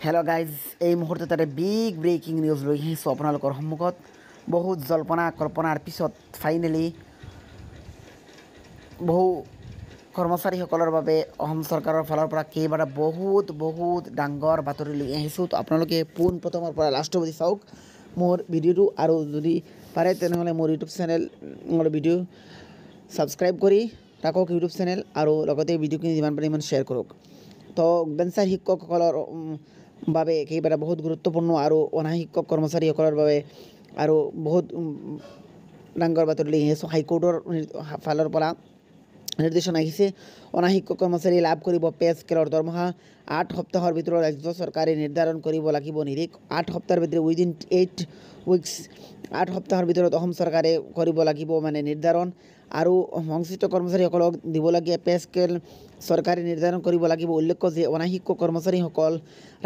Hello' guys, এই মুহূৰ্তত এটা বিগ ব্ৰেকিং নিউজ লৈ আহিছোঁ আপোনালোকৰ সন্মুখত। বহুত জল্পনা কল্পনাৰ পিছত ফাইনেলি বহু কৰ্মচাৰীসকলৰ বাবে অসম চৰকাৰৰ ফালৰ পৰা কেইবাটা বহুত ডাঙৰ বাতৰি লৈ আহিছোঁ। তো আপোনালোকে পোনপ্ৰথমৰ পৰা লাষ্টলৈকে চাওক মোৰ ভিডিঅ'টো, আৰু যদি পাৰে তেনেহ'লে মোৰ ইউটিউব চেনেল মোৰ ভিডিঅ' ছাবস্ক্ৰাইব কৰি ৰাখক ইউটিউব চেনেল, আৰু লগতে ভিডিঅ'খিনি যিমান পাৰে সিমান শ্বেয়াৰ কৰক। তো বেঞ্চাৰ শিক্ষকসকলৰ বাবে কেইবাটা বহুত গুৰুত্বপূৰ্ণ আৰু অনা শিক্ষক কৰ্মচাৰীসকলৰ বাবে আৰু বহুত ডাঙৰ বাতৰি লৈ আহিছোঁ। হাইকোৰ্টৰ ফালৰ পৰা নিৰ্দেশন আহিছে। অনা শিক্ষক কৰ্মচাৰী লাভ কৰিব পে স্কেলৰ দৰমহা 8 সপ্তাহৰ ভিতৰত ৰাজ্য চৰকাৰে নিৰ্ধাৰণ কৰিব লাগিব নিৰিখ। 8 সপ্তাহৰ ভিতৰত উইদিন 8 উইকছ 8 সপ্তাহৰ ভিতৰত অসম চৰকাৰে কৰিব লাগিব নিৰ্ধাৰণ, আৰু সংশ্লিষ্ট কৰ্মচাৰীসকলক দিবলগীয়া পে স্কেল চৰকাৰে নিৰ্ধাৰণ কৰিব লাগিব। উল্লেখ্য যে অনা শিক্ষক কৰ্মচাৰীসকল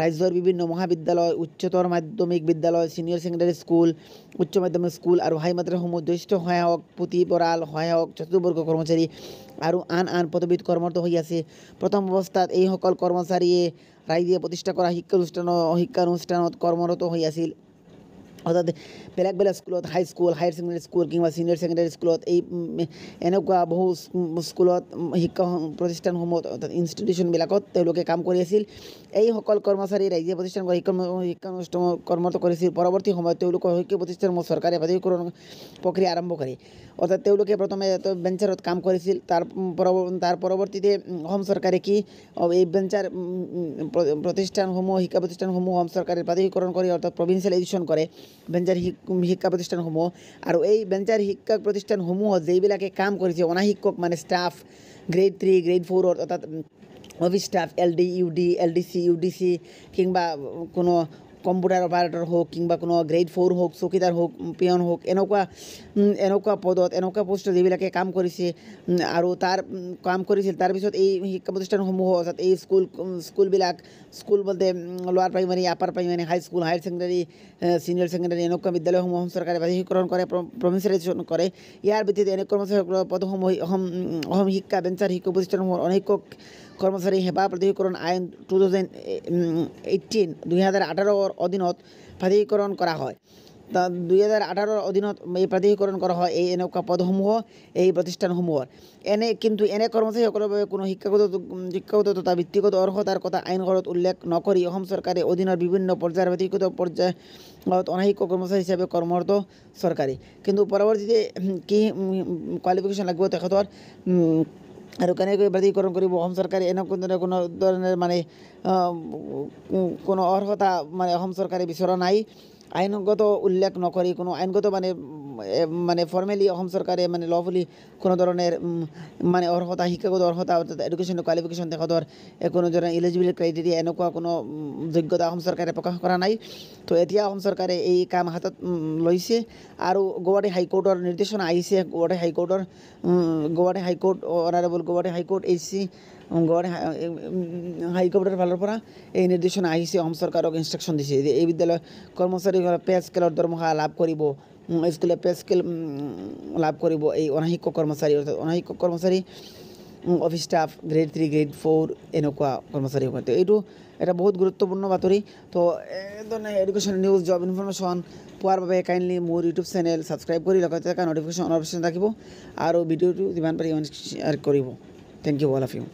ৰাজ্যৰ বিভিন্ন মহাবিদ্যালয়, উচ্চতৰ মাধ্যমিক বিদ্যালয়, ছিনিয়ৰ ছেকেণ্ডেৰী স্কুল, উচ্চ মাধ্যমিক স্কুল আৰু হাই মাদ্ৰাসাসমূহত জ্যেষ্ঠ সহায়ক, পুথিভঁৰাল সহায়ক, চতুৰ্থবৰ্গ কৰ্মচাৰী আৰু আন পদবীত কৰ্মৰত হৈ আছে। প্ৰথম অৱস্থাত এইসকল কৰ্মচাৰীয়ে ৰাইজে প্ৰতিষ্ঠা কৰা শিক্ষানুষ্ঠানত কৰ্মৰত হৈ আছিল। অৰ্থাৎ বেলেগ স্কুলত, হাইস্কুল, হায়াৰ ছেকেণ্ডেৰী স্কুল কিংবা ছিনিয়ৰ ছেকেণ্ডেৰী স্কুলত, এনেকুৱা বহু স্কুলত, শিক্ষা প্ৰতিষ্ঠানসমূহত অৰ্থাৎ ইনষ্টিটিউশ্যনবিলাকত তেওঁলোকে কাম কৰি আছিল। এইসকল কৰ্মচাৰী ৰাজ্যিক প্ৰতিষ্ঠান শিক্ষানুষ্ঠানত কৰ্মৰত কৰিছিল। পৰৱৰ্তী সময়ত তেওঁলোকৰ শিক্ষা প্ৰতিষ্ঠানসমূহ চৰকাৰে প্ৰাধিকৰণ প্ৰক্ৰিয়া আৰম্ভ কৰে। অৰ্থাৎ তেওঁলোকে প্ৰথমে বেঞ্চাৰত কাম কৰিছিল, তাৰ পৰৱৰ্তীতে অসম চৰকাৰে এই বেঞ্চাৰ প্ৰতিষ্ঠানসমূহ, শিক্ষা প্ৰতিষ্ঠানসমূহ অসম চৰকাৰে প্ৰাধিকৰণ কৰি অৰ্থাৎ প্ৰভিঞ্চিয়েলাইজেশ্যন কৰে বেঞ্চাৰ শিক্ষা প্ৰতিষ্ঠানসমূহ। আৰু এই বেঞ্চাৰ শিক্ষা প্ৰতিষ্ঠানসমূহত যিবিলাকে কাম কৰিছে অনা শিক্ষক ষ্টাফ গ্ৰেড 3, গ্ৰেড 4, অৰ্থাৎ office staff, LD, UD, LDC, UDC কিংবা কোনো কম্পিউটাৰ অপাৰেটৰ হওক কিংবা কোনো গ্ৰেড 4 হওক, চকীদাৰ হওক, পিয়ন হওক, এনেকুৱা পদত, এনেকুৱা পোষ্টত যিবিলাকে কাম কৰিছে আৰু তাৰপিছত এই শিক্ষা প্ৰতিষ্ঠানসমূহ অৰ্থাৎ এই স্কুল বলতে লোৱাৰ primary, upper primary, high school, higher secondary, senior secondary, এনেকুৱা বিদ্যালয়সমূহ অসম চৰকাৰে প্ৰাধিকৰণ কৰে, প্ৰভিঞ্চিয়েলাইজেশ্যন কৰে। ইয়াৰ ভিত্তিত এনে কৰ্মচাৰীসকলৰ পদসমূহ অসম শিক্ষা বেঞ্চাৰ শিক্ষা প্ৰতিষ্ঠানসমূহৰ অনৈক্যক কৰ্মচাৰী সেৱা প্ৰাধিকৰণ আইন 2018 অধীনত প্ৰাধিকৰণ কৰা হয়। 2018 অধীনত এই প্ৰাধিকৰণ কৰা হয় এনেকুৱা পদসমূহ এই প্ৰতিষ্ঠানসমূহৰ। কিন্তু এনে কৰ্মচাৰীসকলৰ বাবে কোনো শিক্ষাগত তথা বৃত্তিগত অৰ্হতাৰ কথা আইনঘৰত উল্লেখ নকৰি অসম চৰকাৰে অধীনৰ বিভিন্ন পৰ্যায়ৰ ব্যক্তিগত পৰ্যায়ত অনা শিক্ষক কৰ্মচাৰী হিচাপে কৰ্মৰত চৰকাৰী। কিন্তু পৰৱৰ্তীতে কি কোৱালিফিকেশ্যন লাগিব তেখেতৰ আৰু কেনেকৈ প্ৰাধিকৰণ কৰিব অসম চৰকাৰে, কোনো ধৰণৰ কোনো অৰ্হতা অসম চৰকাৰে বিচৰা নাই। আইনগত উল্লেখ নকৰি, কোনো আইনগত ফৰ্মেলি অসম চৰকাৰে লফুলি কোনো ধৰণৰ অৰ্হতা, শিক্ষাগত অৰ্হতা অৰ্থাৎ এডুকেশ্যন কোৱালিফিকেশ্যন তেখেতৰ কোনো ধৰণৰ ইলিজিবিলিটি ক্ৰাইটেৰিয়া এনেকুৱা কোনো যোগ্যতা অসম চৰকাৰে প্ৰকাশ কৰা নাই। তো এতিয়া অসম চৰকাৰে এই কাম হাতত লৈছে, আৰু গুৱাহাটী হাইকোৰ্টৰ নিৰ্দেশনা আহিছে। Guwahati high court honourable Guwahati high court Guwahati হাইকোৰ্টৰ ফালৰ পৰা এই নিৰ্দেশনা আহিছে। অসম চৰকাৰক ইনষ্ট্ৰাকশ্যন দিছে যে এই বিদ্যালয় কৰ্মচাৰীসকলে পে স্কেলৰ দৰমহা লাভ কৰিব, স্কুলে পে স্কেল লাভ কৰিব এই অনা শিক্ষক কৰ্মচাৰী, অৰ্থাৎ অনা শিক্ষক কৰ্মচাৰী, অফিচ ষ্টাফ গ্ৰেড 3, গ্ৰেড 4 এনেকুৱা কৰ্মচাৰীসকল। তো এইটো এটা বহুত গুৰুত্বপূৰ্ণ বাতৰি। তো এনেধৰণে এডুকেশ্যন নিউজ, জব ইনফৰমেশ্যন পোৱাৰ বাবে কাইণ্ডলি মোৰ ইউটিউব চেনেল ছাবস্ক্ৰাইব কৰি লগতে নটিফিকেশ্যন অন অপশ্যন ৰাখিব, আৰু ভিডিঅ'টো যিমান পাৰি শ্বেয়াৰ কৰিব। Thank you all of U.